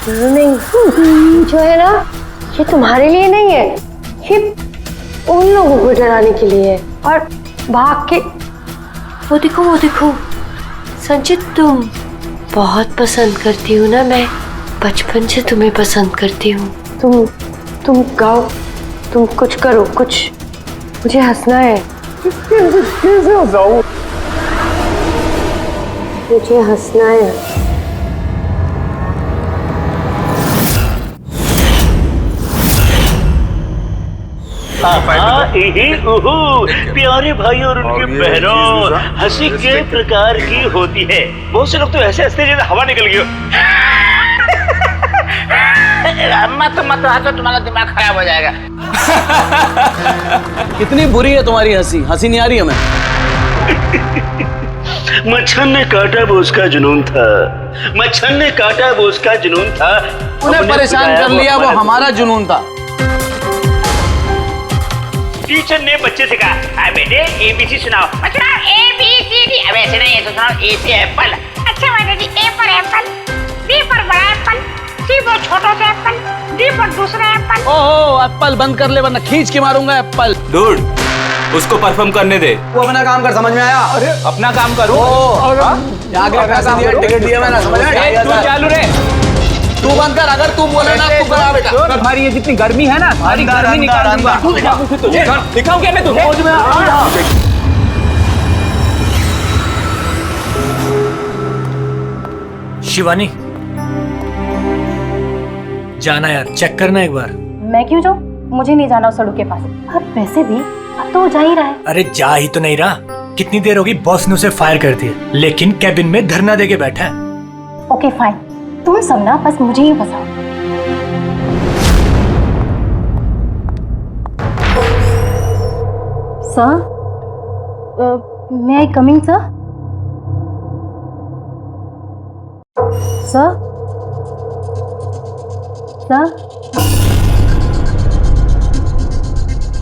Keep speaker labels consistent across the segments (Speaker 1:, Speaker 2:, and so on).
Speaker 1: नहीं, जो है ना ये तुम्हारे लिए नहीं है, ये उन लोगों को डराने के लिए है। और भाग के वो देखो संचित, तुम बहुत पसंद करती हूँ ना, मैं बचपन से तुम्हें पसंद करती हूँ। तुम गाओ, तुम कुछ करो, कुछ मुझे हंसना है।
Speaker 2: कैसे हंसाऊं?
Speaker 1: मुझे हंसना है।
Speaker 3: प्यारे भाई और उनकी बहनों, हंसी के प्रकार की होती है। बहुत से लोग तो ऐसे हंसते जैसे हवा निकल गई हो। मत हंसो, तुम्हारा दिमाग खराब हो जाएगा।
Speaker 4: कितनी बुरी है तुम्हारी हंसी, हंसी नहीं आ रही हमें।
Speaker 3: मच्छर ने काटा वो उसका जुनून था, मच्छर ने काटा वो उसका जुनून था,
Speaker 4: उन्हें परेशान कर लिया वो हमारा जुनून था।
Speaker 3: टीचर ने बच्चे से कहा, बेटे ABC सुनाओ। बच्चा ABCD, अब ऐसे नहीं, ऐसे सुनाओ। A से एप्पल। अच्छा बेटे जी, A पर एप्पल, B पर बड़ा एप्पल, C पर छोटा सा एप्पल, D पर दूसरा एप्पल।
Speaker 4: ओहो, एप्पल बंद कर ले वरना खींच के मारूंगा एप्पल।
Speaker 5: डूड, उसको परफॉर्म करने दे।
Speaker 4: वो अपना काम कर, समझ में आया? अरे
Speaker 5: अपना काम करो।
Speaker 4: आगे पैसे दिए, टिकट दिया मैंने, समझ में आया?
Speaker 5: तू चालू रे,
Speaker 4: तू बंद कर, अगर तू बोले ना तू करा बेटा।
Speaker 5: तुम्हारी ये जितनी गर्मी है ना, सारी गर्मी निकाल दूंगा। दिखाऊं क्या मैं तुझे?
Speaker 6: शिवानी, जाना यार, चेक करना एक बार।
Speaker 7: मैं क्यों जाऊं? मुझे नहीं जाना उस सड़क के पास। अब वैसे भी अब तो वो जा ही रहा है।
Speaker 6: अरे जा ही तो नहीं रहा, कितनी देर होगी बॉस ने उसे फायर कर दिया, लेकिन कैबिन में धरना देके बैठा है।
Speaker 7: ओके फाइन, तुम सब ना बस मुझे ही फंसाओ। Sir, may I coming sir? Sir,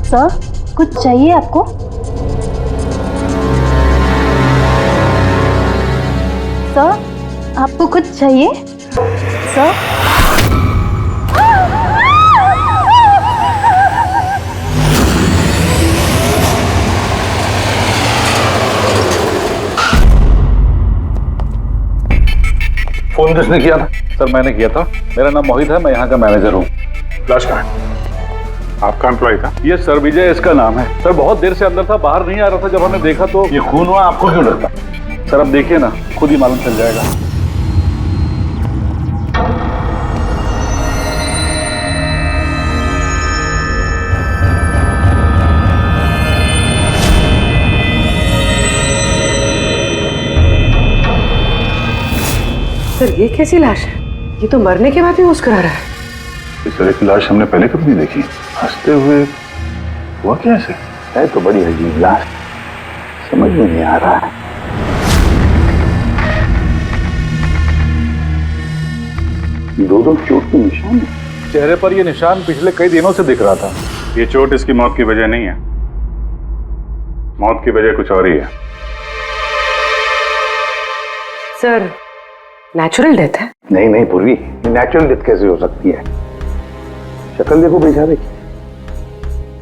Speaker 7: sir, कुछ चाहिए आपको? सर, आपको कुछ चाहिए? सर,
Speaker 2: फोन किसने किया था? सर मैंने किया था। मेरा नाम मोहित है, मैं यहाँ का मैनेजर हूँ।
Speaker 8: लाश कहाँ है? आपका एम्प्लॉय था?
Speaker 2: ये सर विजय इसका नाम है। सर बहुत देर से अंदर था, बाहर नहीं आ रहा था। जब हमने देखा तो ये खून हुआ। आपको क्यों लगता? सर अब देखिए ना, खुद ही मालूम चल जाएगा।
Speaker 1: सर ये कैसी लाश है? ये तो मरने के बाद भी मुस्कुरा रहा है।
Speaker 2: इस तरह की लाश हमने पहले कभी नहीं देखी। हंसते हुए हुआ कैसे? है तो बड़ी अजीब लाश, समझ में नहीं आ रहा है। दो चोट के निशान है चेहरे पर। ये निशान पिछले कई दिनों से दिख रहा था।
Speaker 8: ये चोट इसकी मौत की वजह नहीं है, मौत की वजह कुछ और ही है।
Speaker 1: सर नेचुरल डेथ है?
Speaker 2: नहीं पूर्वी, नेचुरल डेथ कैसे हो सकती है? शक्ल देखो बेचारे की,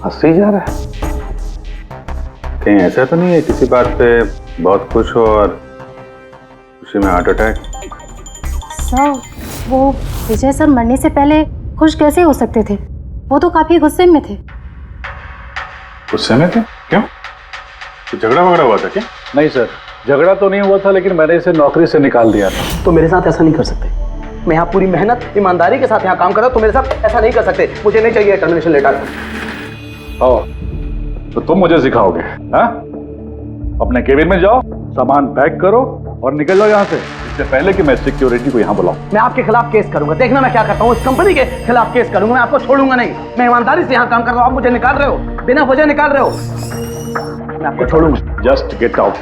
Speaker 2: हंस ही जा रहा है।
Speaker 8: कहीं ऐसा तो नहीं है किसी बात पे बहुत खुश हो और उसी में हार्ट अटैक?
Speaker 7: सर वो विजय सर मरने से पहले खुश कैसे हो सकते थे? वो तो काफी गुस्से में थे।
Speaker 8: गुस्से में थे? क्यों? कुछ झगड़ा वगड़ा हुआ था क्या?
Speaker 2: नहीं सर, झगड़ा तो नहीं हुआ था, लेकिन मैंने इसे नौकरी से निकाल दिया था।
Speaker 4: तो मेरे साथ ऐसा नहीं कर सकते। मैं यहाँ पूरी मेहनत ईमानदारी के साथ यहाँ काम कर रहा हूँ, तो मेरे साथ ऐसा नहीं कर सकते। मुझे नहीं चाहिए टर्मिनेशन लेटर।
Speaker 2: तो तुम मुझे सिखाओगे? हाँ, अपने केबिन में जाओ, सामान पैक करो और निकल जाओ यहाँ से, इससे पहले कि मैं सिक्योरिटी को यहाँ बुलाऊं।
Speaker 4: मैं आपके खिलाफ केस करूंगा, देखना मैं क्या करता हूँ। इस कंपनी के खिलाफ केस करूंगा, मैं आपको छोड़ूंगा नहीं। मैं ईमानदारी से यहाँ काम कर रहा हूँ, आप मुझे निकाल रहे हो, बिना वजह निकाल रहे हो। मैं आपको छोड़ूंगा।
Speaker 2: Just get out.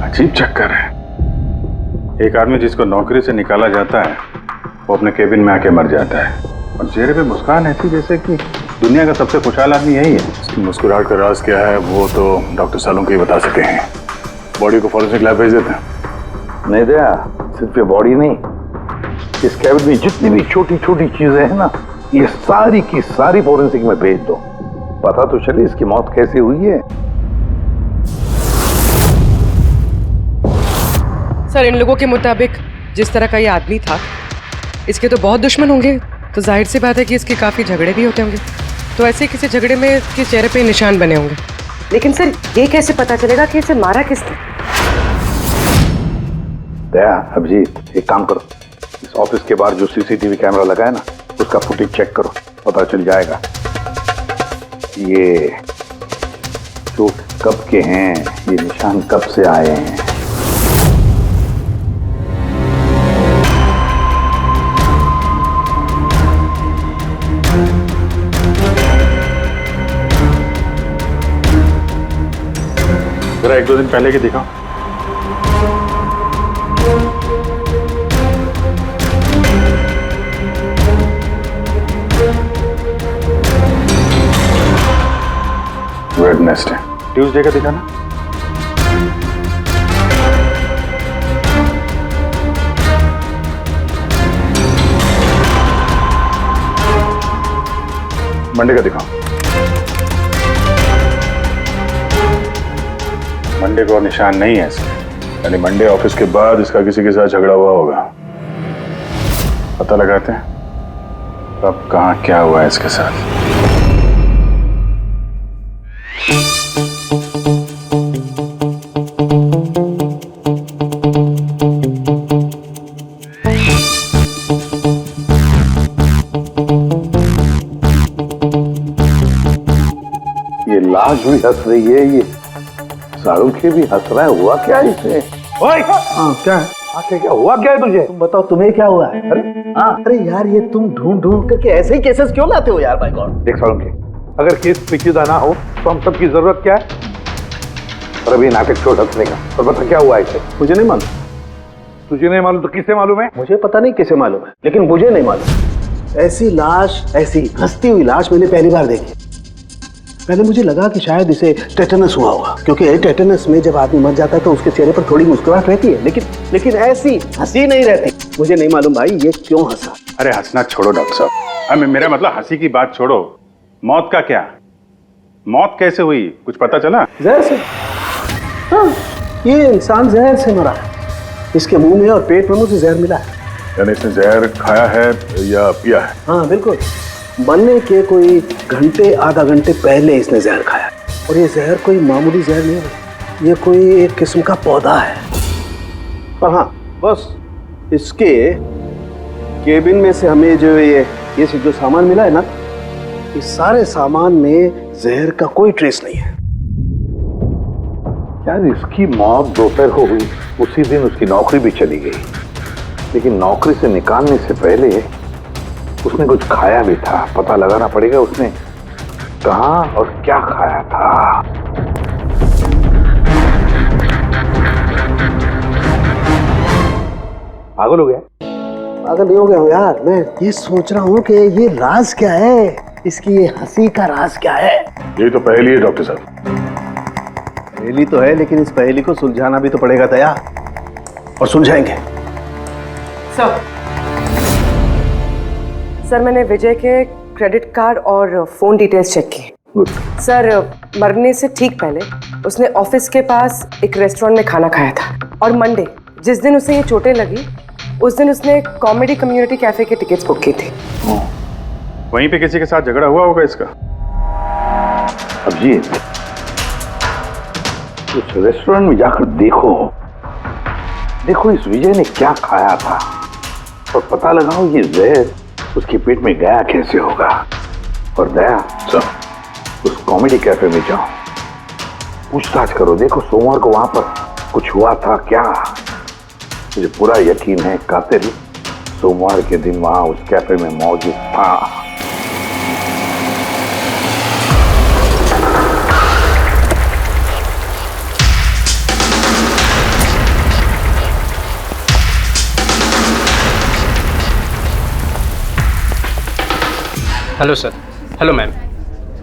Speaker 8: अजीब चक्कर है। एक आदमी जिसको नौकरी से निकाला जाता है वो अपने केबिन में आके मर जाता है और चेहरे पे मुस्कान ऐसी जैसे कि
Speaker 2: दुनिया का सबसे खुशहाल आदमी यही है। इसकी मुस्कुराहट का राज क्या है वो तो डॉक्टर सालों के ही बता सके हैं। बॉडी को फॉरेंसिक लैब भेज देते हैं।
Speaker 8: नहीं दया, सिर्फ ये बॉडी नहीं, इस कैबिन में जितनी भी छोटी छोटी चीजें हैं ना, ये सारी की सारी फॉरेंसिक में भेज दो। पता तो चले इसकी मौत कैसे हुई है।
Speaker 9: सर, इन लोगों के मुताबिक जिस तरह का ये आदमी था, इसके तो बहुत दुश्मन होंगे, तो जाहिर सी बात है कि इसके काफी झगड़े भी होते होंगे। तो ऐसे किसी झगड़े में इसके चेहरे पे निशान बने होंगे।
Speaker 10: लेकिन सर, ये कैसे पता चलेगा कि इसे मारा किसने?
Speaker 8: दया, अभिजीत, एक काम करो, इस ऑफिस के बाहर जो सीसीटीवी कैमरा लगा है ना, उसका फुटेज चेक करो, पता चल जाएगा ये चोट कब के हैं, ये निशान कब से आए हैं।
Speaker 2: जरा 1-2 दिन पहले की दिखाओ। वेडनेसडे, ट्यूसडे का दिखाना। मंडे का दिखाओ। मंडे को निशान नहीं है इसके, यानी मंडे ऑफिस के बाद इसका किसी के साथ झगड़ा हुआ होगा। पता लगाते हैं अब कहाँ क्या हुआ है इसके साथ।
Speaker 8: ये लाश भी हंस रही है, ये शाहरुख भी हंस रहा है। हुआ क्या है इसे?
Speaker 4: ओए, हाँ क्या है?
Speaker 8: आखिर क्या हुआ क्या है तुझे?
Speaker 4: तुम बताओ, तुम्हें क्या हुआ है? अरे यार, ये तुम ढूंढ ढूंढ करके ऐसे ही केसेस क्यों लाते हो यार? बाय गॉड,
Speaker 8: देख शाहरुख, अगर केस पेचीदा ना हो तो हम सबकी जरूरत क्या है? और अभी नाटक छोड़ हंसने का, और बता क्या हुआ इसे?
Speaker 4: मुझे नहीं मालूम।
Speaker 8: तुझे नहीं मालूम तो किसे मालूम है?
Speaker 4: मुझे पता नहीं किसे मालूम है, लेकिन मुझे नहीं मालूम। ऐसी लाश, ऐसी हंसती हुई लाश मैंने पहली बार देखी। पहले मुझे लगा कि शायद इसे टेटनस हुआ होगा, क्योंकि टेटनस में जब आदमी मर जाता है तो उसके चेहरे पर थोड़ी मुस्कुराहट रहती है, लेकिन ऐसी हंसी नहीं रहती। मुझे नहीं मालूम भाई ये क्यों हंसा।
Speaker 2: अरे हंसना छोड़ो डॉक्टर साहब, मेरा मतलब हंसी की बात छोड़ो, मौत का क्या? मौत कैसे हुई, कुछ पता चला?
Speaker 4: जहर से। हाँ, ये इंसान जहर से मरा है। इसके मुंह में और पेट में मुझे जहर मिला है।
Speaker 2: यानी इसने जहर खाया है या पिया है?
Speaker 4: हाँ बिल्कुल, मरने के कोई घंटे आधा घंटे पहले इसने जहर खाया। और ये जहर कोई मामूली जहर नहीं है, ये कोई एक किस्म का पौधा है। और हाँ, बस इसके केबिन में से हमें जो ये जो सामान मिला है ना, इस सारे सामान में जहर का कोई ट्रेस नहीं है।
Speaker 8: यार, इसकी मौत दोपहर को हुई, उसी दिन उसकी नौकरी भी चली गई, लेकिन नौकरी से निकालने से पहले उसने कुछ खाया भी था। पता लगाना पड़ेगा उसने कहाँ और क्या खाया था। पागल हो गया?
Speaker 4: पागल नहीं हो गया हूँ यार, मैं ये सोच रहा हूँ कि ये राज क्या है, इसकी ये हंसी का राज क्या है।
Speaker 2: ये तो पहेली है डॉक्टर साहब।
Speaker 4: पहेली तो है, लेकिन इस पहेली को सुलझाना भी तो पड़ेगा दया, और सुलझाएंगे।
Speaker 10: सर, मैंने विजय के क्रेडिट कार्ड और फोन डिटेल्स चेक की। सर, मरने से ठीक पहले उसने ऑफिस के पास एक रेस्टोरेंट में खाना खाया था, और मंडे जिस दिन उसे ये चोटें लगी, उस दिन उसने कॉमेडी कम्युनिटी कैफे की टिकट्स बुक की थी।
Speaker 2: वहीं पे किसी के साथ झगड़ा हुआ होगा इसका।
Speaker 8: अभिजीत, उस रेस्टोरेंट में जाकर देखो इस विजय ने क्या खाया था, और पता लगाओ ये जहर उसके पेट में गया कैसे होगा। और दया, उस कॉमेडी कैफे में जाओ, पूछताछ करो, देखो सोमवार को वहां पर कुछ हुआ था क्या। मुझे पूरा यकीन है कातिल सोमवार के दिन वहां उस कैफे में मौजूद था।
Speaker 5: Hello sir. Hello ma'am.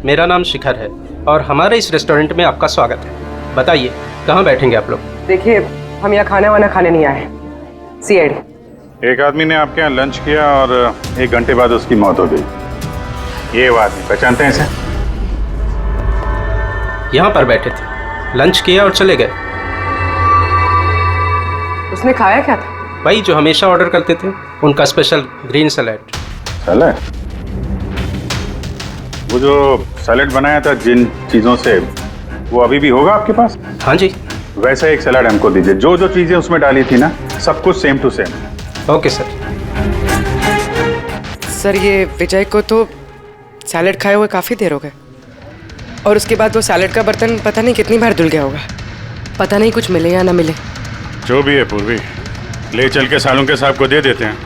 Speaker 5: मेरा नाम शिखर है और हमारे इस रेस्टोरेंट में आपका स्वागत है। बताइए कहाँ बैठेंगे आप लोग?
Speaker 10: देखिए, हम यहाँ खाना वाना खाने नहीं आए हैं। सीआईडी।
Speaker 2: एक आदमी ने आपके यहाँ लंच किया और 1 घंटे बाद उसकी मौत हो गई। ये वो आदमी पहचानते हैं इसे?
Speaker 5: यहाँ पर बैठे थे, लंच किया और चले गए।
Speaker 10: उसने खाया क्या था?
Speaker 5: वही जो हमेशा ऑर्डर करते थे, उनका स्पेशल ग्रीन सैलेड।
Speaker 2: सैलेड? वो जो सैलेड बनाया था जिन चीजों से, वो अभी भी होगा आपके पास?
Speaker 5: हाँ जी।
Speaker 2: वैसा एक सैलेड हमको दीजिए। जो जो चीजें उसमें डाली थी ना, सब कुछ same to same.
Speaker 5: Okay sir.
Speaker 9: Sir ये विजय को तो सैलेड खाए हुए काफ़ी देर हो गए और उसके बाद वो सैलेड का बर्तन पता नहीं कितनी बार धुल गया होगा। पता नहीं कुछ मिले या ना मिले।
Speaker 2: जो भी है पूर्वी, ले चल के सालों के साहब को दे देते हैं।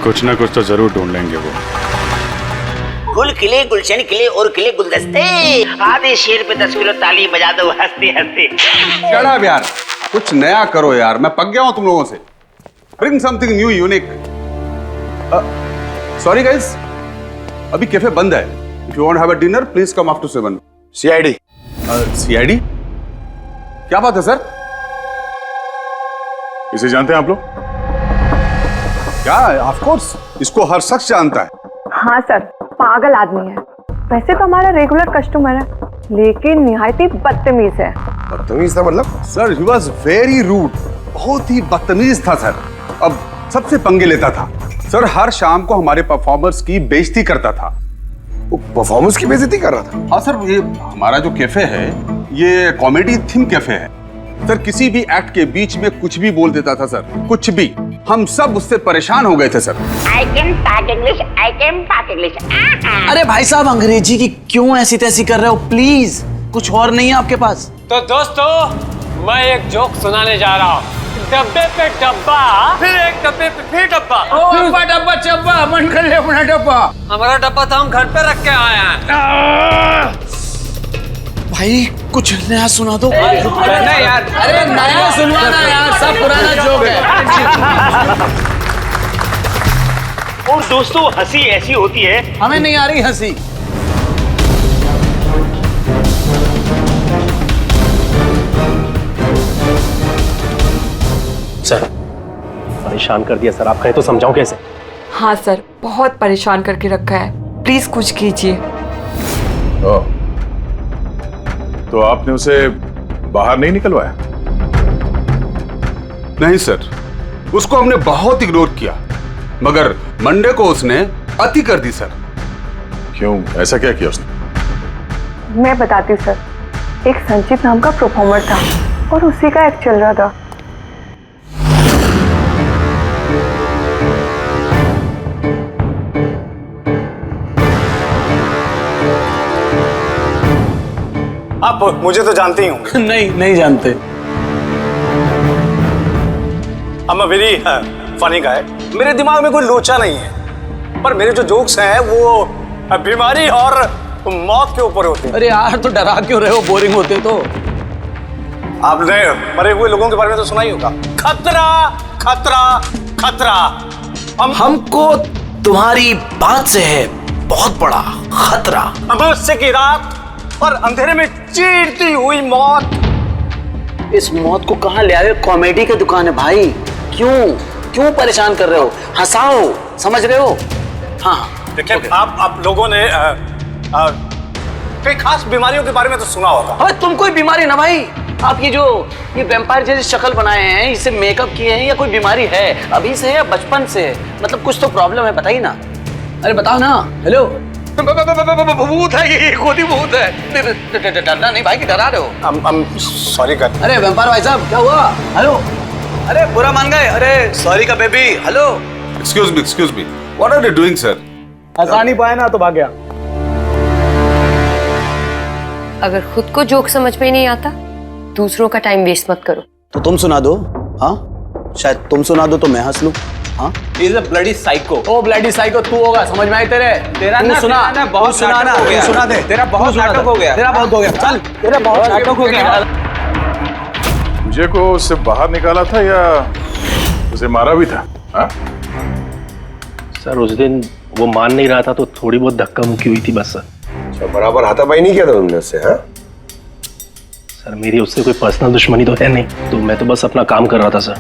Speaker 2: कुछ ना कुछ तो जरूर ढूंढ लेंगे वो।
Speaker 3: गुल खिले, गुलशन खिले और खिले गुलदस्ते। आधे शेर पे 10 किलो ताली बजा दो हंसते हंसते।
Speaker 11: चढ़ा यार, कुछ नया करो यार, मैं पक गया हूं तुम लोगों से। Bring something new unique. Sorry guys, अभी कैफे बंद है। If you want have a dinner please come after 7।
Speaker 4: CID.
Speaker 11: CID? क्या बात है सर?
Speaker 2: इसे जानते हैं आप लोग?
Speaker 11: क्या? ऑफ कोर्स, इसको हर शख्स जानता है।
Speaker 1: हाँ सर, पागल आदमी है। वैसे तो हमारा रेगुलर कस्टमर है, लेकिन निहायती बदतमीज है।
Speaker 11: बदतमीज था मतलब? सर ही वॉज वेरी रूड, बहुत ही बदतमीज था सर। अब सबसे पंगे लेता था सर। हर शाम को हमारे परफॉर्मर्स की बेइज्जती करता था।
Speaker 4: वो परफॉर्मेंस की बेइज्जती कर रहा था?
Speaker 11: हाँ सर, ये हमारा जो कैफे है ये कॉमेडी थीम कैफे है सर। किसी भी एक्ट के बीच में कुछ भी बोल देता था सर, कुछ भी। हम सब उससे परेशान हो गए थे sir.
Speaker 3: I can talk English, I can talk English।
Speaker 12: अरे भाई साहब, अंग्रेजी की क्यों ऐसी तैसी कर रहे हो? प्लीज, कुछ और नहीं है आपके पास?
Speaker 13: तो दोस्तों, मैं एक जोक सुनाने जा रहा हूँ। डब्बे पे डब्बा, फिर एक डब्बे पे फिर डब्बा।
Speaker 12: डब्बा डब्बा चब्बा, मन कर ले अपना डब्बा।
Speaker 13: हमारा डब्बा तो हम घर पे रख के आए हैं।
Speaker 12: भाई कुछ नया सुना दो।
Speaker 13: नहीं यार,
Speaker 12: अरे नया सुनवाना यार, सब पुराना जोक है।
Speaker 3: और दोस्तों, हंसी ऐसी होती है।
Speaker 12: हमें नहीं आ रही हंसी।
Speaker 14: सर, परेशान कर दिया सर। आप कहें तो समझाऊं कैसे?
Speaker 15: हाँ सर, बहुत परेशान करके रखा है। प्लीज कुछ कीजिए।
Speaker 2: तो आपने उसे बाहर नहीं निकलवाया?
Speaker 11: नहीं सर, उसको हमने बहुत इग्नोर किया, मगर मंडे को उसने अति कर दी सर।
Speaker 2: क्यों, ऐसा क्या किया उसने?
Speaker 1: मैं बताती हूँ सर। एक संचित नाम का परफॉर्मर था और उसी का एक्ट चल रहा था।
Speaker 16: आप मुझे तो जानते ही होंगे।
Speaker 12: नहीं, नहीं जानते।
Speaker 16: I'm a very funny guy। मेरे दिमाग में कोई लोचा नहीं है, पर मेरे जो जोक्स हैं वो बीमारी और मौत के ऊपर होते हैं।
Speaker 12: अरे यार, तो डरा क्यों रहे हो? बोरिंग होते तो।
Speaker 16: आपने मरे हुए लोगों के बारे में तो सुना ही होगा। खतरा खतरा खतरा।
Speaker 12: हमको तुम्हारी बात से है बहुत बड़ा खतरा।
Speaker 16: अमावस्या की रात और अंधेरे में चीरती हुई मौत।
Speaker 12: इस मौत को कहाँ ले आए? कॉमेडी की दुकान है भाई। क्यों परेशान कर रहे हो? हंसाओ, समझ रहे हो? हाँ
Speaker 16: देखिए, आप लोगों ने कई खास बीमारियों के बारे में तो सुना होगा।
Speaker 12: अरे तुम कोई बीमारी ना भाई। आप ये वैम्पायर जैसी शक्ल बनाए हैं, इससे मेकअप किए हैं, या कोई बीमारी है? अभी से है या बचपन से है? मतलब कुछ तो प्रॉब्लम है, बताइए ना। अरे बताओ ना। हेलो, भूत है ये, खुद ही भूत है। डरना नहीं भाई, कि डरा रहे हो?
Speaker 16: सॉरी कर।
Speaker 12: अरे वैम्पायर भाई साहब, क्या हुआ? हेलो, अरे बुरा मान गए? अरे सॉरी का baby. Hello,
Speaker 11: excuse me, what are you doing sir?
Speaker 14: हंसा नहीं पाया ना तो भाग गया।
Speaker 1: अगर खुद को जोक समझ में नहीं आता, दूसरों का टाइम वेस्ट मत करो।
Speaker 12: तो तुम सुना दो। हाँ, शायद तुम सुना दो तो मैं हंस लूं। हाँ,
Speaker 14: He's a bloody psycho।
Speaker 12: ओ ब्लडी साइको तू होगा, समझ में आई तेरे?
Speaker 14: तेरा ना
Speaker 12: सुना,
Speaker 14: बहुत
Speaker 12: सुना ना,
Speaker 14: नाटक हो गया।
Speaker 12: सुना दे।
Speaker 14: तेरा बहुत नाटक हो गया।
Speaker 12: तेरा बहुत हो गया। चल, तेरा बहुत नाटक हो गया।
Speaker 2: मुझे को उससे बाहर निकाला था या उसे मारा भी था? हाँ?
Speaker 14: सर उस दिन वो मान नहीं रहा था तो थोड़ी बहुत धक्का मुक्की हुई थी बस सर।
Speaker 4: तो बराबर हाथापाई नहीं किया था तुमने उससे? हाँ
Speaker 14: सर मेरी उससे कोई पर्सनल दुश्मनी तो है नहीं, तो मैं तो बस अपना काम कर रहा था सर।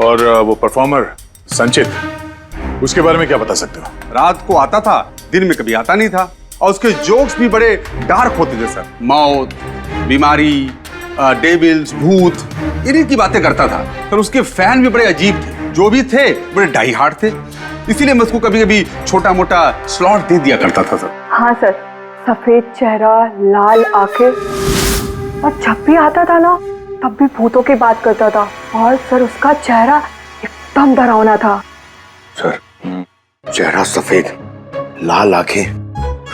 Speaker 2: और वो परफॉर्मर संचित, उसके बारे में क्या बता सकते हो?
Speaker 11: रात को आता था, दिन में कभी आता नहीं था, और उसके जोक्स भी बड़े डार्क होते थे सर। मौत, बीमारी, डेविल्स, भूत, इन्हीं की बातें करता था। पर उसके फैन भी बड़े अजीब थे, जो भी थे बड़े डाई हार्ड थे। इसीलिए मैं उसको कभी कभी छोटा मोटा स्लॉट दे दिया करता था सर।
Speaker 1: हाँ सर, सफेद चेहरा, लाल आंखें, और जब भी आता था ना तब भी भूतों की बात करता था। और सर उसका चेहरा एकदम डरावना था।
Speaker 4: सर चेहरा सफेद, लाल आंखें,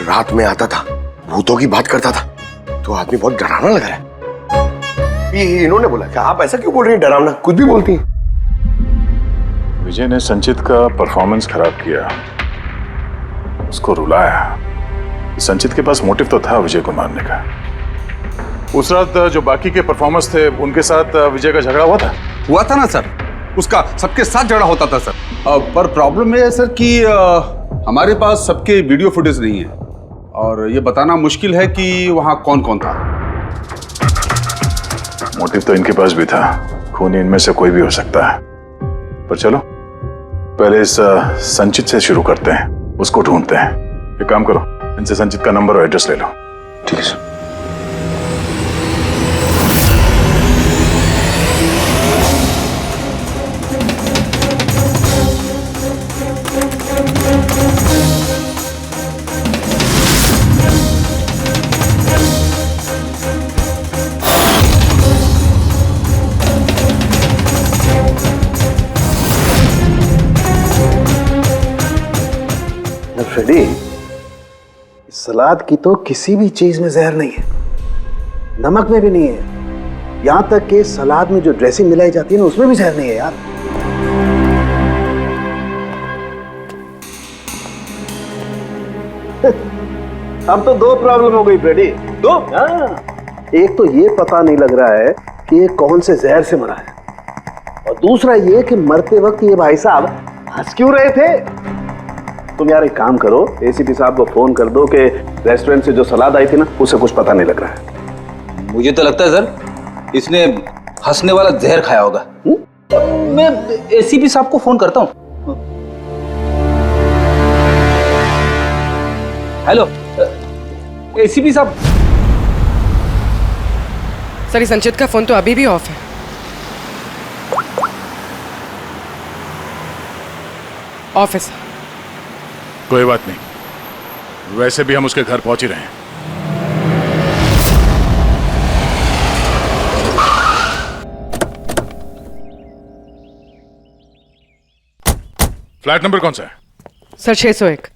Speaker 4: रात में आता था, भूतों की बात करता था, तो आदमी बहुत डरावना लग रहा है। ये इन्होंने बोला कि आप ऐसा क्यों बोल रही हैं, डरावना कुछ भी बोलती हैं।
Speaker 2: विजय ने संचित का परफॉर्मेंस खराब किया, उसको रुलाया। संचित के पास मोटिव तो था विजय को मारने का। उस रात जो बाकी के परफॉर्मर्स थे उनके साथ विजय का झगड़ा हुआ था
Speaker 11: ना सर। उसका सबके साथ झगड़ा होता था सर। पर प्रॉब्लम ये है सर कि हमारे पास सबके वीडियो फुटेज नहीं है, और ये बताना मुश्किल है कि वहां कौन कौन था।
Speaker 2: मोटिव तो इनके पास भी था, खूनी इनमें से कोई भी हो सकता है। पर चलो पहले इस संचित से शुरू करते हैं, उसको ढूंढते हैं। एक काम करो, इनसे संचित का नंबर और एड्रेस ले लो।
Speaker 4: ठीक है सर। फ्रेडी, सलाद की तो किसी भी चीज में जहर नहीं है, नमक में भी नहीं है, यहां तक कि सलाद में जो ड्रेसिंग मिलाई जाती है ना उसमें भी जहर नहीं है यार। अब तो दो प्रॉब्लम हो गई फ्रेडी, दो। एक तो ये पता नहीं लग रहा है कि ये कौन से जहर से मरा है, और दूसरा ये कि मरते वक्त ये भाई साहब हंस क्यों रहे थे। तुम यार एक काम करो, एसीपी साहब को फोन कर दो कि रेस्टोरेंट से जो सलाद आई थी ना उसे कुछ पता नहीं लग रहा है।
Speaker 17: मुझे तो लगता है सर इसने हंसने वाला जहर खाया होगा। मैं एसीपी साहब को फोन करता हूँ। हेलो एसीपी साहब।
Speaker 10: सर संचित का फोन तो अभी भी ऑफ है। ऑफिस।
Speaker 2: कोई बात नहीं, वैसे भी हम उसके घर पहुंच ही रहे हैं। फ्लैट नंबर कौन सा है?
Speaker 10: सर 601।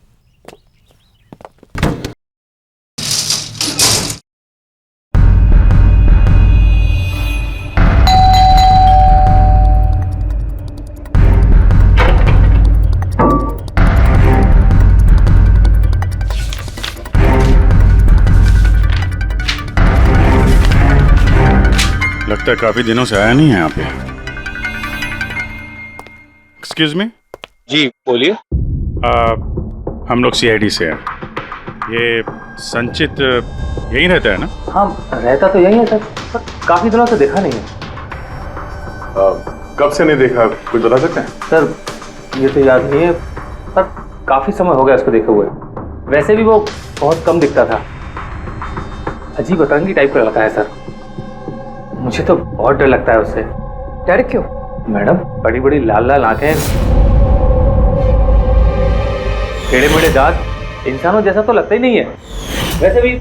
Speaker 2: लगता है काफी दिनों से आया नहीं है यहाँ पे। Excuse me.
Speaker 14: जी बोलिए।
Speaker 2: हम लोग सीआईडी से हैं। ये संचित यहीं रहता है ना?
Speaker 14: हाँ रहता तो यहीं है सर, पर काफी दिनों से देखा नहीं है।
Speaker 2: कब से नहीं देखा, कुछ बता सकते हैं?
Speaker 14: सर ये तो याद नहीं है, पर काफी समय हो गया उसको देखे हुए। वैसे भी वो बहुत कम दिखता था, अजीब अतरंगी टाइप का लड़का है सर। मुझे तो बहुत डर लगता है उससे।
Speaker 10: डर क्यों?
Speaker 14: मैडम बड़ी बड़ी लाल लाल आंखें, टेढ़े मेढ़े दांत, इंसानों जैसा तो लगता ही नहीं है। वैसे भी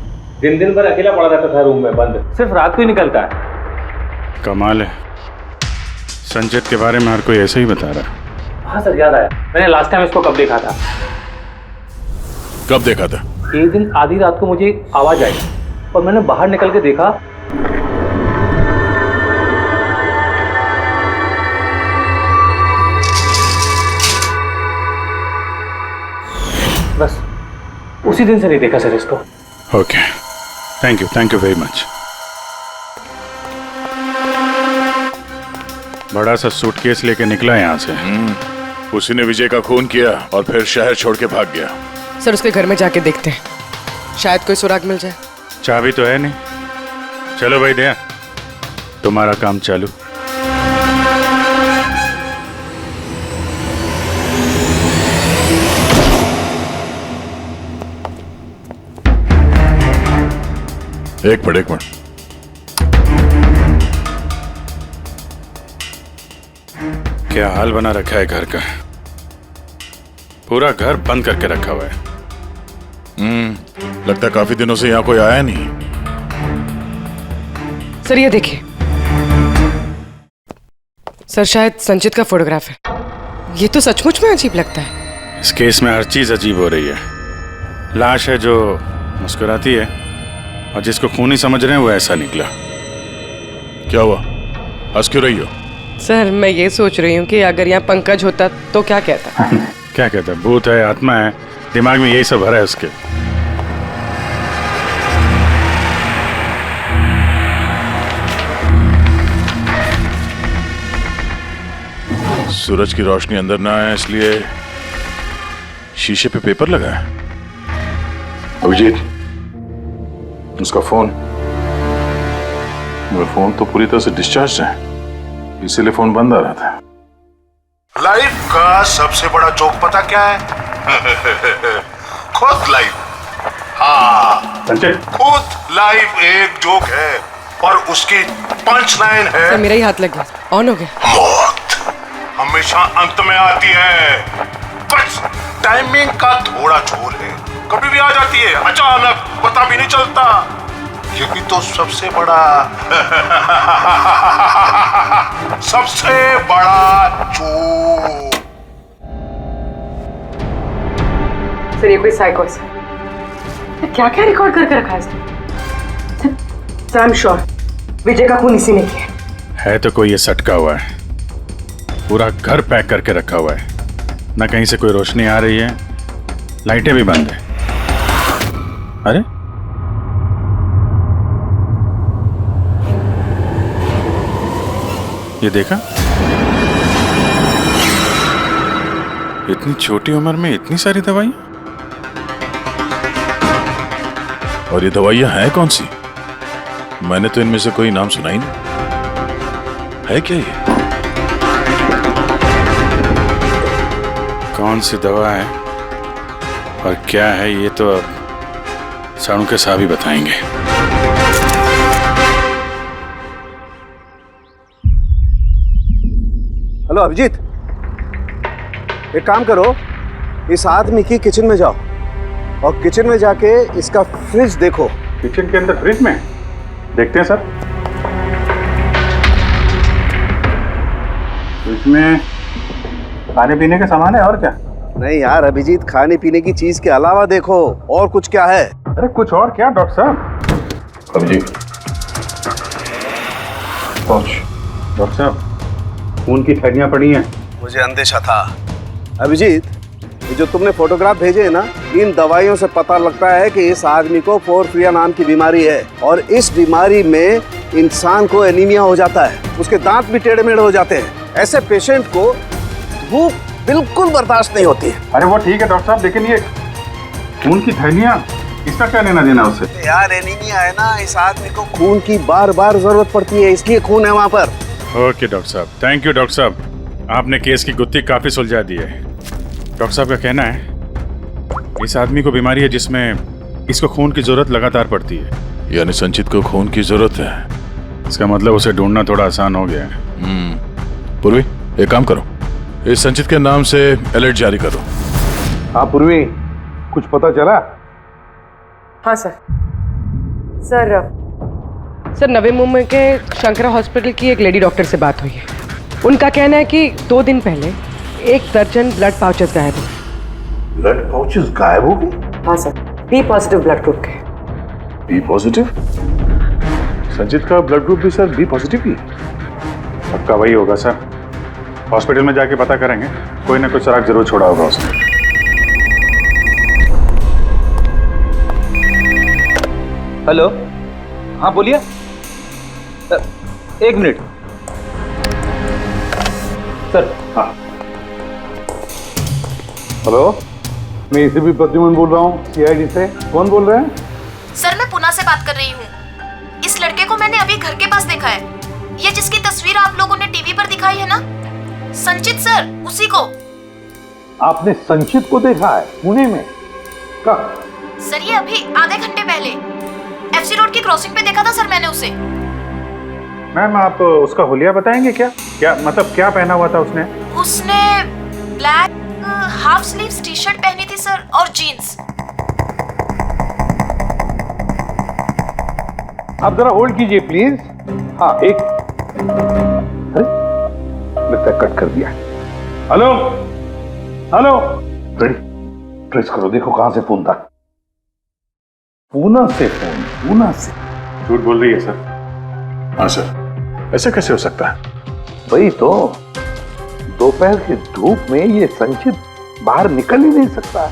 Speaker 14: दिन दिन भर अकेला पड़ा रहता था रूम में बंद, सिर्फ रात को ही निकलता है।
Speaker 2: कमाल है, संचित के बारे में हर कोई ऐसे ही बता रहा है।
Speaker 14: हाँ सर याद आया, मैंने लास्ट टाइम इसको कब देखा था।
Speaker 2: कब देखा था?
Speaker 14: एक दिन आधी रात को मुझे आवाज आई और मैंने बाहर निकल के देखा, बस उसी दिन से नहीं देखा सर इसको।
Speaker 2: Okay, thank you very much. बड़ा सा सूटकेस लेके निकला यहाँ से। उसी ने विजय का खून किया और फिर शहर छोड़ के भाग गया।
Speaker 10: सर उसके घर में जाके देखते हैं। शायद कोई सुराग मिल जाए।
Speaker 2: चाबी तो है नहीं। चलो भाई दया, तुम्हारा काम चालू। एक मिनट। क्या हाल बना रखा है घर का। पूरा घर बंद करके रखा हुआ है। लगता है काफी दिनों से यहाँ कोई आया नहीं।
Speaker 10: सर ये देखिए, सर शायद संचित का फोटोग्राफ है। ये तो सचमुच में अजीब लगता है।
Speaker 2: इस केस में हर चीज अजीब हो रही है। लाश है जो मुस्कुराती है, और जिसको खूनी समझ रहे हैं वो ऐसा निकला। क्या हुआ, हंस क्यों रही हो?
Speaker 10: सर मैं ये सोच रही हूँ कि अगर यहाँ पंकज होता तो क्या कहता।
Speaker 2: क्या कहता है? भूत है, आत्मा है, दिमाग में यही सब भरा है उसके। सूरज की रोशनी अंदर ना आए इसलिए शीशे पे पेपर लगा है। अभिजीत, उसका फोन तो पूरी तरह से डिस्चार्ज है, इसीलिए फोन बंद आ रहा था।
Speaker 18: लाइफ का सबसे बड़ा जोक पता क्या है? खुद लाइफ। हाँ, खुद लाइफ एक जोक है और उसकी पंच लाइन है।
Speaker 10: सर मेरा ही हाथ लग गया, ऑन हो गया।
Speaker 18: मौत हमेशा अंत में आती है, बस टाइमिंग का थोड़ा झोल है। कभी भी आ जाती है अचानक, पता भी नहीं चलता। यही तो सबसे बड़ा जोक।
Speaker 10: सर ये कोई साइको है। क्या क्या रिकॉर्ड करके रखा है इसने? सर आई एम श्योर विजय का खून इसी ने किया
Speaker 2: है। तो कोई ये सटका हुआ है, पूरा घर पैक करके रखा हुआ है। ना कहीं से कोई रोशनी आ रही है, लाइटें भी बंद है। अरे ये देखा, इतनी छोटी उम्र में इतनी सारी दवाइयां। और ये दवाइयां हैं कौन सी? मैंने तो इनमें से कोई नाम सुना ही नहीं। है क्या ये? कौन सी दवा है और क्या है, ये तो अब साणु के साहब ही बताएंगे।
Speaker 4: हेलो अभिजीत, एक काम करो, इस आदमी की किचन में जाओ और किचन में जाके इसका फ्रिज देखो।
Speaker 2: किचन के अंदर फ्रिज में? देखते हैं सर। इसमें खाने पीने का सामान है और क्या?
Speaker 4: नहीं यार अभिजीत, खाने पीने की चीज के अलावा देखो और कुछ क्या है।
Speaker 2: अरे कुछ और क्या डॉक्टर साहब? अभिजीत डॉक्टर साहब, खून की थैलियां पड़ी हैं।
Speaker 4: मुझे अंदेशा था। अभिजीत, ये जो तुमने फोटोग्राफ भेजे हैं ना, इन दवाइयों से पता लगता है कि इस आदमी को पोर्फिरिया नाम की बीमारी है, और इस बीमारी में इंसान को एनीमिया हो जाता है, उसके दांत भी टेढ़े मेढ़े हो जाते हैं। ऐसे पेशेंट को भूख बिल्कुल बर्दाश्त नहीं होती है।
Speaker 2: अरे वो ठीक है डॉक्टर साहब, लेकिन ये खून की थैलियां, इसका क्या लेना देना उससे?
Speaker 4: यार एनीमिया है ना, इस आदमी को खून की बार बार जरूरत पड़ती है, इसलिए खून है वहाँ पर।
Speaker 2: ओके डॉक्टर साहब, थैंक यू डॉक्टर साहब, आपने केस की गुत्थी काफी सुलझा दी है। डॉक्टर साहब का कहना है इस आदमी को बीमारी है जिसमें इसको खून की जरूरत लगातार पड़ती है। यानी संचित को खून की जरूरत है, इसका मतलब उसे ढूंढना थोड़ा आसान हो गया है। पूर्वी, एक काम करो, इस संचित के नाम से अलर्ट जारी करो।
Speaker 8: हाँ पूर्वी, कुछ पता चला?
Speaker 10: हाँ सर नवी मुंबई के शंकरा हॉस्पिटल की एक लेडी डॉक्टर से बात हुई है। उनका कहना है कि 2 दिन पहले 1 दर्जन ब्लड पाउचेस गायब हुए।
Speaker 18: ब्लड पाउचेस गायब हो गए?
Speaker 10: हाँ sir, B positive blood group के।
Speaker 2: B positive? संचित का ब्लड ग्रुप भी सर बी पॉजिटिव ही? पक्का वही होगा सर, हॉस्पिटल में जाके पता करेंगे, कोई ना कोई सुराग जरूर छोड़ा होगा उसने।
Speaker 17: हेलो, हाँ बोलिए। 1 मिनट सर।
Speaker 2: हाँ
Speaker 8: हेलो, मैं एसीपी प्रद्युमन बोल रहा हूँ, सीआईडी से। कौन बोल रहे हैं?
Speaker 19: को मैंने अभी घर के पास देखा है। ये जिसकी तस्वीर आप लोगों ने टीवी पर दिखाई है ना, संचित सर, उसी को।
Speaker 8: आपने संचित को देखा है पुणे में? कब?
Speaker 19: सर ये अभी आधे घंटे पहले एफसी रोड की क्रॉसिंग पे देखा था सर मैंने उसे।
Speaker 2: मैम आप उसका हुलिया बताएंगे क्या? क्या मतलब क्या पहना हुआ था उसने?
Speaker 19: उसने black half sleeves T shirt पहनी थी सर और जीन्स।
Speaker 8: आप जरा होल्ड कीजिए प्लीज। हाँ एक, अरे लगता है कट कर दिया। हेलो हेलो, ट्रेस करो, देखो कहां से फोन था। पूना से फोन, पूना से।
Speaker 2: झूठ बोल रही है सर। हाँ सर, ऐसे कैसे हो सकता है?
Speaker 8: वही तो, दोपहर की धूप में ये संचित बाहर निकल ही नहीं सकता।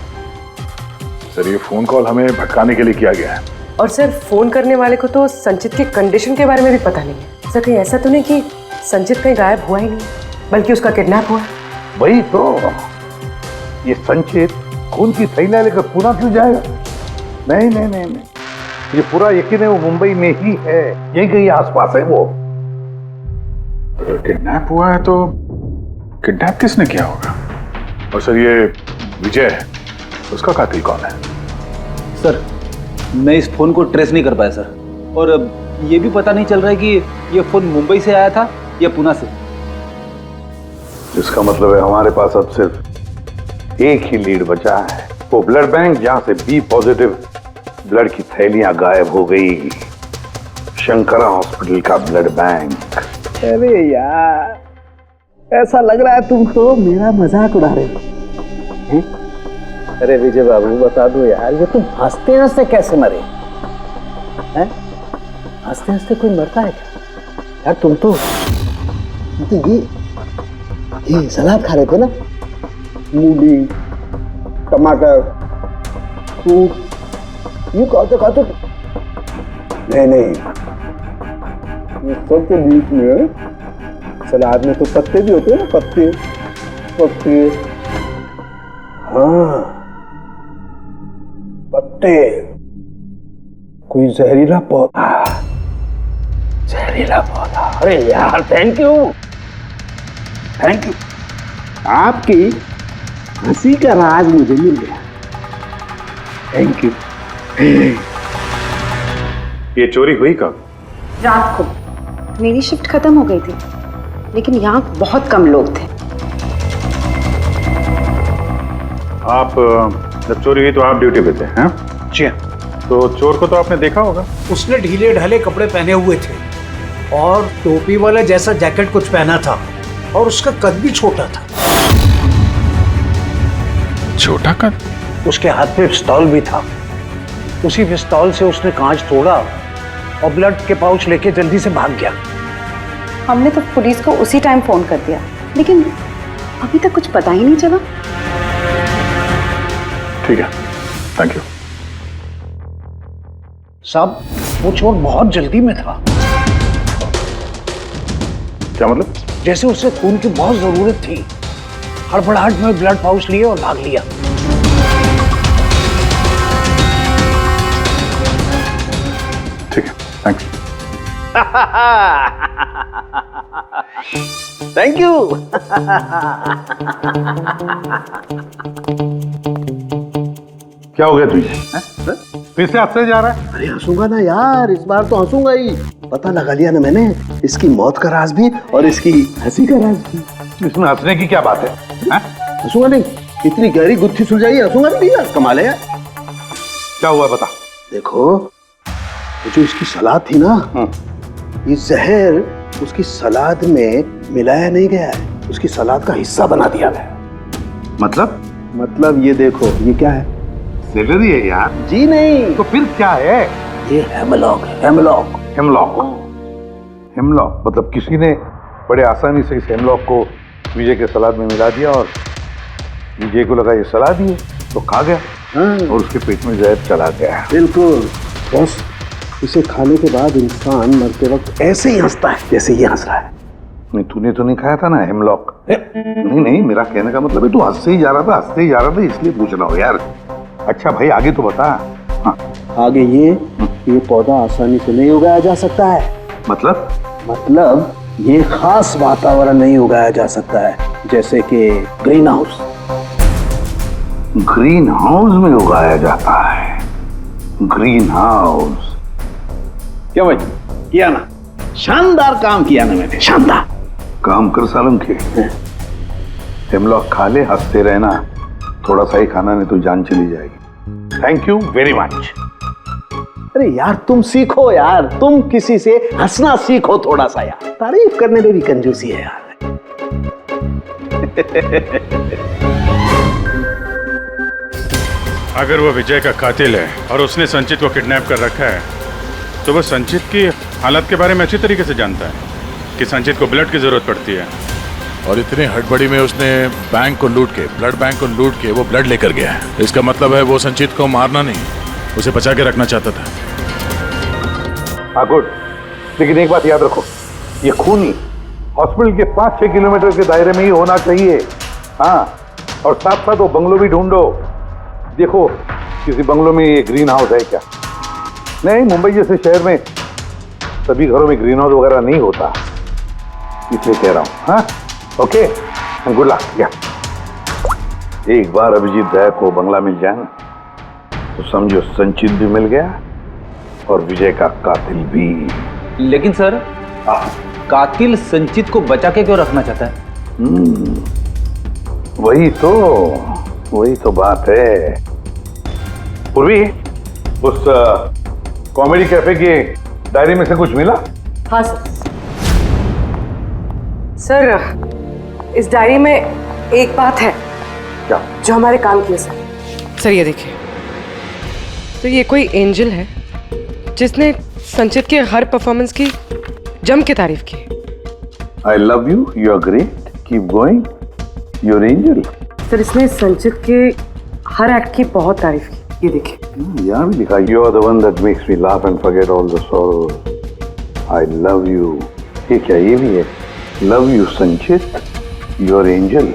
Speaker 2: सर ये फोन कॉल हमें भटकाने के लिए किया गया है।
Speaker 10: और सर फोन करने वाले को तो संचित की कंडीशन के बारे में भी पता नहीं है। सर कहीं ऐसा तो नहीं कि संचित कहीं गायब हुआ ही नहीं, बल्कि उसका किडनैप हुआ?
Speaker 8: वही तो, ये संचित खून की थैलियां लेकर पूना क्यों जाएगा? नहीं नहीं नहीं नहीं, ये पूरा यकीन है वो मुंबई में ही है, यही कहीं आसपास है वो।
Speaker 2: किडनैप हुआ है तो किडनैप किसने किया होगा? और सर ये विजय है, उसका कातिल कौन है?
Speaker 17: सर मैं इस फोन को ट्रेस नहीं कर पाया सर, और ये भी पता नहीं चल रहा है कि ये फोन मुंबई से आया था या पुणे से।
Speaker 8: इसका मतलब है हमारे पास अब सिर्फ एक ही लीड बचा है, वो ब्लड बैंक जहां से बी पॉजिटिव ब्लड की थैलियां गायब हो गई, शंकरा हॉस्पिटल का ब्लड बैंक।
Speaker 4: अरे यार, ऐसा लग रहा है तुम तो मेरा मजाक उड़ा रहे हो। अरे विजय बाबू बता दो यार, ये तुम हंसते हंसते कैसे मरे हैं? हंसते हंसते कोई मरता है क्या यार? तुम तो ये सलाद खा रहे थे ना, मूली टमाटर फ्रूट, ये खाते नहीं, ये सब के बीच में सलाद में तो पत्ते भी होते हैं ना, पत्ते। हाँ पत्ते, कोई जहरीला पौधा। अरे यार थैंक यू, आपकी हंसी का राज मुझे मिल गया, थैंक यू।
Speaker 2: ये चोरी हुई कब?
Speaker 20: रात को। मेरी शिफ्ट खत्म हो गई थी, लेकिन यहाँ बहुत कम लोग थे।
Speaker 2: आप जब चोरी हुई तो आप ड्यूटी पे थे? हैं?
Speaker 6: जी।
Speaker 2: तो चोर को तो आपने देखा होगा।
Speaker 6: उसने ढीले ढाले कपड़े पहने हुए थे और टोपी वाला जैसा जैकेट कुछ पहना था, और उसका कद भी छोटा था।
Speaker 2: छोटा कद?
Speaker 6: उसके हाथ में पिस्तौल भी था। उसी पिस्तौल से उसने कांच तोड़ा और ब्लड के पाउच लेके जल्दी से भाग गया।
Speaker 20: हमने तो पुलिस को उसी टाइम फोन कर दिया, लेकिन अभी तक कुछ पता ही नहीं चला।
Speaker 2: ठीक है, थैंक यू।
Speaker 6: साहब वो चोर बहुत जल्दी में था।
Speaker 2: क्या मतलब?
Speaker 6: जैसे उसे खून की बहुत जरूरत थी, हड़बड़ाहट में ब्लड पाउच लिए और भाग लिया।
Speaker 2: ठीक है, थैंक यू।
Speaker 4: Thank you.
Speaker 8: क्या हो गया तुझे? फिर से हंसने जा रहा है?
Speaker 4: अरे हंसूंगा ना यार, इस बार तो हंसूंगा ही। पता लगा लिया ना मैंने इसकी मौत का राज भी और इसकी हंसी का राज भी।
Speaker 8: इसमें हंसने की क्या बात है?
Speaker 4: हंसूंगा नहीं, इतनी गहरी गुत्थी सुलझाई, हंसूंगा नहीं यार, कमाल है यार।
Speaker 8: क्या हुआ बता।
Speaker 4: देखो वो जो इसकी सलाद थी ना, ये जहर उसकी सलाद में मिलाया नहीं गया है, उसकी सलाद का हिस्सा बना दिया गया। मतलब ये देखो, ये क्या है?
Speaker 8: सेलरी है यार।
Speaker 4: जी नहीं।
Speaker 8: तो फिर क्या है?
Speaker 4: ये हेमलॉक है, हेमलॉक।
Speaker 8: हेमलॉक मतलब किसी ने बड़े आसानी से इस हेमलॉक को विजय के सलाद में मिला दिया और विजय को लगा ये सलाद ही है तो खा गया और उसके पेट में जहर चला गया।
Speaker 4: बिल्कुल बस, इसे खाने के बाद इंसान मरते वक्त ऐसे ही हंसता है जैसे ये हंस रहा है।
Speaker 8: नहीं तूने तो नहीं खाया था ना हेमलॉक? नहीं, मेरा कहने का मतलब है तू हंसते ही जा रहा था इसलिए पूछ रहा हूँ यार। अच्छा भाई आगे तो बता। हाँ
Speaker 4: आगे ये पौधा आसानी से नहीं उगाया जा सकता है। मतलब ये खास वातावरण नहीं उगाया जा सकता है, जैसे कि ग्रीन हाउस।
Speaker 8: ग्रीन हाउस में उगाया जाता है? ग्रीन हाउस
Speaker 4: क्या भाई, किया ना? शानदार काम किया ना मैंने, शानदार
Speaker 8: काम कर सालम के। हेमलॉक खा ले, हंसते रहना, थोड़ा सा ही खाना नहीं तो जान चली जाएगी। Thank you very much.
Speaker 4: अरे यार तुम सीखो यार, तुम किसी से हंसना सीखो थोड़ा सा यार, तारीफ करने में भी कंजूसी है यार।
Speaker 2: अगर वो विजय का कातिल है और उसने संचित को किडनैप कर रखा है तो वो संचित की हालत के बारे में अच्छी तरीके से जानता है कि संचित को ब्लड की जरूरत पड़ती है।
Speaker 18: और इतनी हड़बड़ी में उसने बैंक को लूट के, ब्लड बैंक को लूट के वो ब्लड लेकर गया है। इसका मतलब है वो संचित को मारना नहीं, उसे बचा के रखना चाहता था।
Speaker 8: हाँ गुड, लेकिन एक बात याद रखो, ये खून ही हॉस्पिटल के 5-6 किलोमीटर के दायरे में ही होना चाहिए। हाँ, और साथ साथ वो बंगलो भी ढूंढो। देखो किसी बंगलो में ये ग्रीन हाउस है क्या? नहीं, मुंबई जैसे शहर में सभी घरों में ग्रीन हाउस वगैरह नहीं होता, इसलिए कह रहा हूँ। हाँ ओके, गुड लक। या एक बार अभिजीत दया को बंगला मिल जाए ना तो समझो संचित भी मिल गया और विजय का कातिल भी।
Speaker 17: लेकिन सर, कातिल संचित को बचा के क्यों रखना चाहता है?
Speaker 8: वही तो बात है। पूर्वी, उस कॉमेडी कैफे के डायरी में से कुछ मिला?
Speaker 10: हाँ सर, इस डायरी में एक बात है
Speaker 8: क्या
Speaker 10: जो हमारे काम की है सर।
Speaker 9: सर ये देखिए, तो ये कोई एंजल है जिसने संचित के हर परफॉर्मेंस की जम के तारीफ की।
Speaker 8: I love you, you are great, keep going, your angel.
Speaker 10: Sir इसने संचित के हर एक्ट की बहुत तारीफ की। ये देखिए,
Speaker 8: यहाँ भी लिखा, you are the one that makes me laugh and forget all the sorrows, I love you. ये क्या, ये भी है, love you Sanchit, your angel.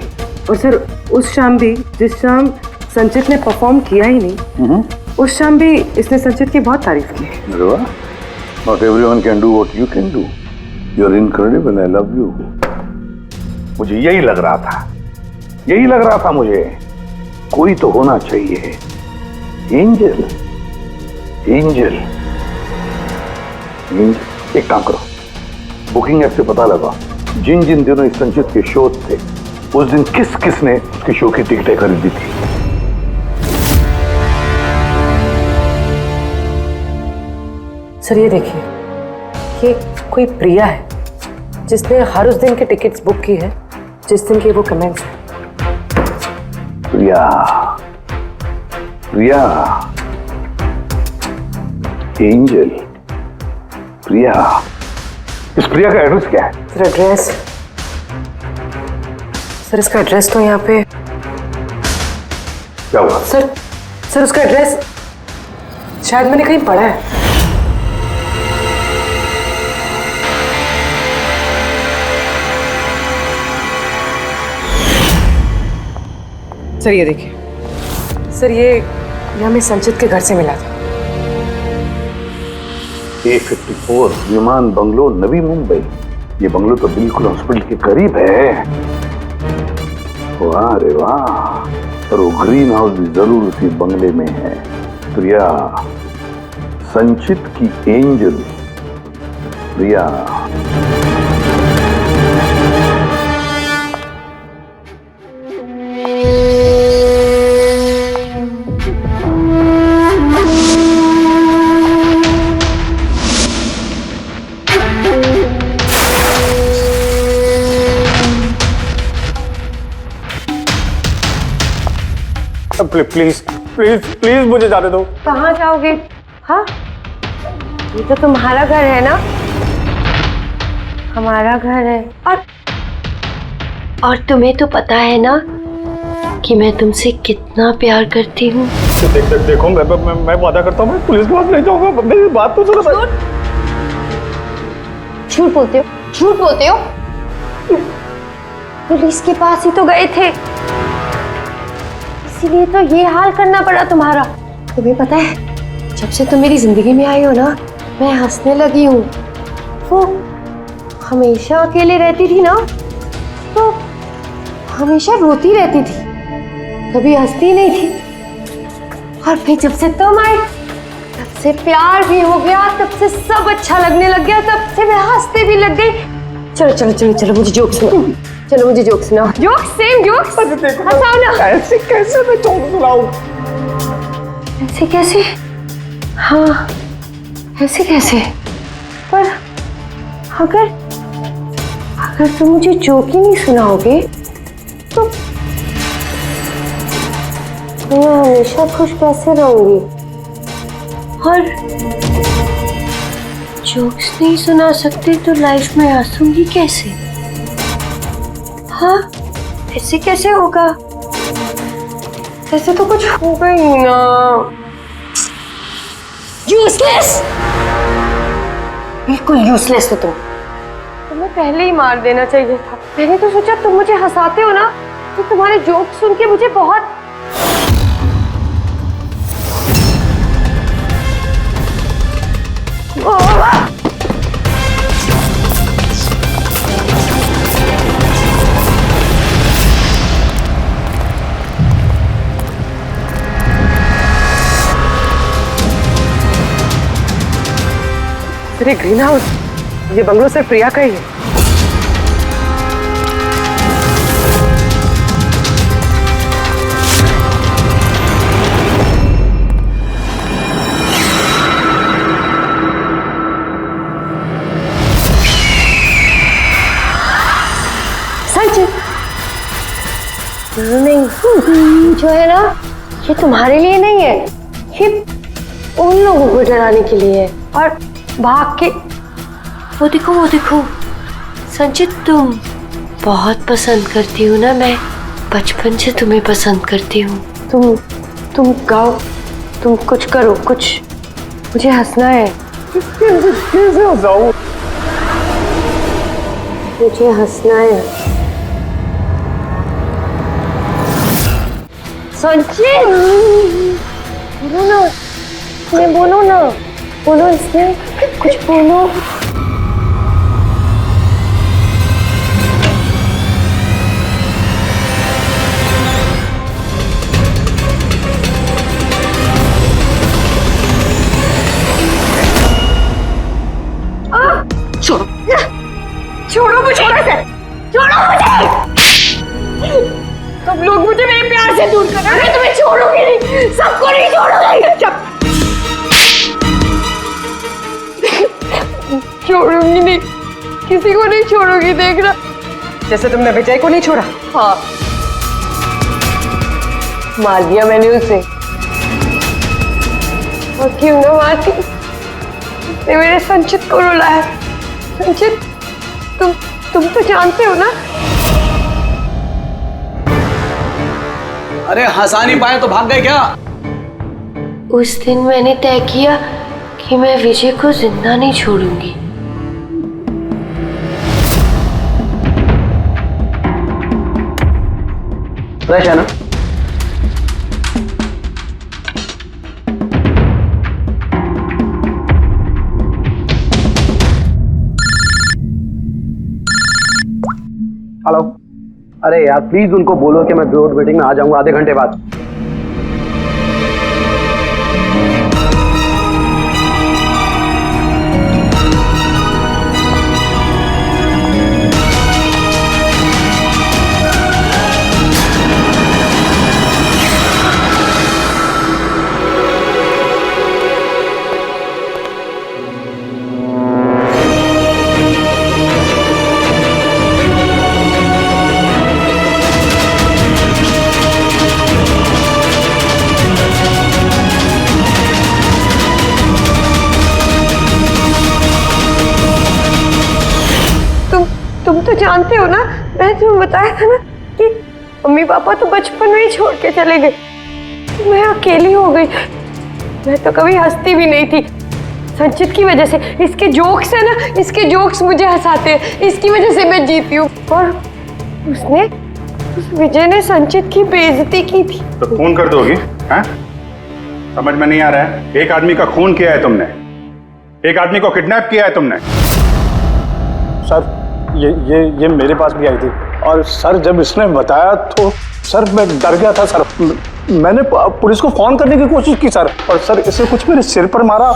Speaker 10: और सर उस शाम भी, जिस शाम संचित ने परफॉर्म किया ही नहीं, उस शाम भी इसने संचित की बहुत तारीफ की।
Speaker 8: अरे वाह, not everyone can do what you can do, you are incredible, I love you. मुझे यही लग रहा था मुझे, कोई तो होना चाहिए। एंजल, एंजल, एक काम करो, बुकिंग ऐप से पता लगा जिन जिन दिनों इस संचित के शो थे उस दिन किस किस ने उसके शो की टिकटें खरीदी थी।
Speaker 10: सर ये देखिए, ये कोई प्रिया है जिसने हर उस दिन के टिकट्स बुक की है जिस दिन के वो कमेंट्स है।
Speaker 8: प्रिया, प्रिया, एंजल, प्रिया। इस प्रिया का एड्रेस क्या है?
Speaker 10: सर एड्रेस, सर इसका एड्रेस तो यहाँ पे
Speaker 8: क्या हुआ?
Speaker 10: सर उसका एड्रेस शायद मैंने कहीं पढ़ा है।
Speaker 9: सर ये देखिए,
Speaker 10: सर ये हमें संचित के घर से मिला था।
Speaker 8: A54 विमान बंगलो, नवी मुंबई। ये बंगलो तो बिल्कुल हॉस्पिटल के करीब है। वाह रे वाह, और वो ग्रीन हाउस भी जरूर उसी बंगले में है। प्रिया, संचित की angel Priya.
Speaker 16: Please please please मुझे जाने दो।
Speaker 1: कहाँ जाओगे? हाँ, ये तो तुम्हारा घर है ना, हमारा घर है। और तुम्हें तो पता है ना कि मैं तुमसे कितना प्यार करती हूँ।
Speaker 16: देखो मैं वादा करता हूँ, मैं पुलिस के पास नहीं जाऊंगा। मेरी बात तो सुनो।
Speaker 1: झूठ बोलते हो, झूठ बोलते हो। पुलिस के पास ही तो गए थे, इसीलिए तो ये हाल करना पड़ा तुम्हारा। तुम्हें पता है जब से तुम मेरी जिंदगी में आई हो ना, मैं हंसने लगी हूँ। वो हमेशा अकेले रहती थी ना, तो हमेशा रोती रहती थी, कभी हंसती नहीं थी। और फिर जब से तुम आई, तब से प्यार भी हो गया, तब से सब अच्छा लगने लग गया, तब से मैं हंसते भी लग गई। चलो चलो चलो चलो, मुझे जोक सुनाओ। चलो मुझे जोक सुनाओ। जोक, सेम जोक, हंसाओ ना।
Speaker 6: ऐसे कैसे मैं जोक सुनाऊं?
Speaker 1: ऐसे कैसे? हाँ, ऐसे कैसे? पर अगर तुम मुझे जोक ही नहीं सुनाओगे तो मैं हमेशा खुश कैसे रहूंगी? और जोक्स नहीं सुना सकते तो लाइफ में हंसूंगी कैसे? हाँ, ऐसे कैसे होगा? ऐसे तो कुछ होगा ही ना। यूजलेस, बिल्कुल यूजलेस हो तुम। तुम्हें पहले ही मार देना चाहिए था। मैंने तो सोचा तुम मुझे हंसाते हो ना, तो तुम्हारे जोक सुन के मुझे बहुत
Speaker 10: अरे ग्रीन हाउस, ये बंगलो सिर्फ प्रिया का ही है।
Speaker 1: नहीं, जो है ना, ये तुम्हारे लिए नहीं है, ये उन लोगों को डराने के लिए है। और भाग के वो देखो संचित, तुम बहुत पसंद करती हूँ ना, मैं बचपन से तुम्हें पसंद करती हूँ। तुम गाओ, तुम कुछ करो, कुछ, मुझे हंसना है।
Speaker 6: कैसे हंसाऊं?
Speaker 1: मुझे हंसना है। संचित, बोलो ना, मैं बोलो ना, बोलो इसमें कुछ बोलो।
Speaker 10: छोड़ो,
Speaker 1: छोड़ो मुझे, छोड़ो मुझे। सब लोग मुझे मेरे प्यार से दूर कर रहे हैं, मैं तुम्हें छोड़ूंगी नहीं, सबको नहीं छोड़ूंगी। छोड़ूंगी नहीं, किसी को नहीं छोड़ूंगी, देखना।
Speaker 10: जैसे तुमने विजय को नहीं छोड़ा।
Speaker 1: हाँ, मार दिया मैंने उसे। और क्यों ना मारती, उसने मेरे संचित को रुलाया। संचित, तुम तो जानते हो ना।
Speaker 12: अरे हंसा नहीं पाए तो भाग गए क्या?
Speaker 1: उस दिन मैंने तय किया कि मैं विजय को जिंदा नहीं छोड़ूंगी।
Speaker 12: फ्रेश है ना?
Speaker 4: हेलो, अरे यार प्लीज उनको बोलो कि मैं बोर्ड मीटिंग में आ जाऊंगा आधे घंटे बाद।
Speaker 1: तुम तो जानते हो ना, मैंने तुम्हें बताया था ना कि मम्मी पापा तो बचपन में ही छोड़ के चले गए, मैं अकेली हो गई। मैं तो कभी हंसती भी नहीं थी, संचित की वजह से। इसके जोक्स है ना, इसके जोक्स मुझे हंसाते हैं, इसकी वजह से मैं जीती हूँ। और उस विजय ने संचित की बेइज्जती की थी।
Speaker 2: तो फोन कर दोगी? हाँ?
Speaker 11: समझ में नहीं आ रहा है? एक आदमी का खून किया है तुमने, एक आदमी को किडनैप किया है तुमने।
Speaker 16: सर ये मेरे पास भी आई थी और सर जब इसने बताया तो सर मैं डर गया था सर। मैंने पुलिस को फोन करने की कोशिश की सर, और सर इसे कुछ मेरे सिर पर मारा।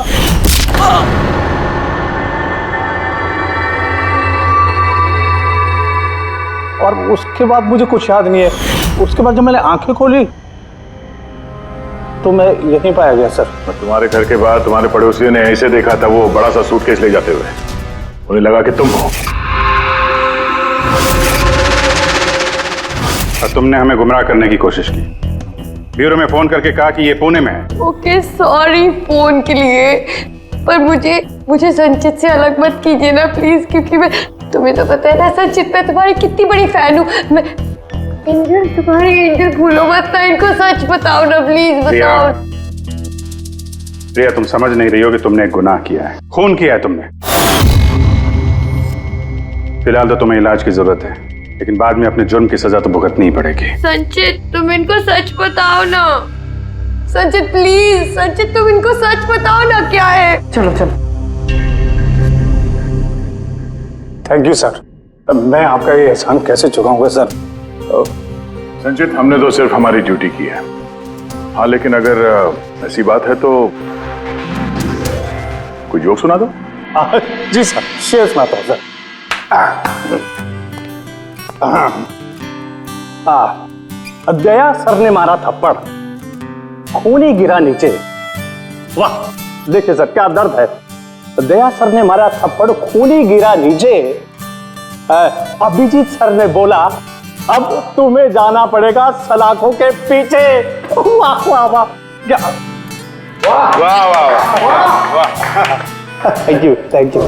Speaker 16: और उसके बाद मुझे कुछ याद नहीं है। उसके बाद जब मैंने आंखें खोली तो मैं यहीं पाया गया सर।
Speaker 2: तुम्हारे घर के बाद तुम्हारे पड़ोसियों ने ऐसे देखा था, वो बड़ा सा सूटकेस ले जाते हुए। उन्हें लगा कि तुम हो और तुमने हमें गुमराह करने की कोशिश की। ब्यूरो में फोन करके कहा कि ये पुणे में है।
Speaker 1: ओके सॉरी फोन के लिए, पर मुझे संचित से अलग मत कीजिए ना प्लीज, क्योंकि मैं, तुम्हें तो पता है ना संचित, मैं तुम्हारी कितनी बड़ी फैन हूँ। मैं एंजल, तुम्हारी एंजल भूलो मत ना, इनको सच बताओ ना प्लीज, बताओ।
Speaker 11: प्रिया तुम समझ नहीं रही हो कि तुमने एक गुनाह किया है, खून किया है तुमने। फिलहाल तो तुम्हें इलाज की जरूरत है, लेकिन बाद में अपने जुर्म की सजा तो भुगतनी ही पड़ेगी।
Speaker 1: संचित तुम इनको सच बताओ ना, संचित प्लीज, संचित तुम इनको सच बताओ ना क्या है।
Speaker 16: चलो चलो। थैंक यू सर, मैं आपका ये एहसान कैसे चुकाऊंगा सर।
Speaker 2: संचित हमने तो सिर्फ हमारी ड्यूटी की है। हाँ लेकिन अगर ऐसी बात है तो कोई जोक सुना दो।
Speaker 16: जी सर, शेर सुनाता हूँ सर। दया सर ने मारा थप्पड़, खूनी गिरा नीचे। वाह देखिए सर क्या दर्द है। दया सर ने मारा थप्पड़, खूनी गिरा नीचे। अभिजीत सर ने बोला अब तुम्हें जाना पड़ेगा सलाखों के पीछे। वाह वाह वाह, क्या
Speaker 2: वाह वाह वाह वाह।
Speaker 16: Thank you thank you.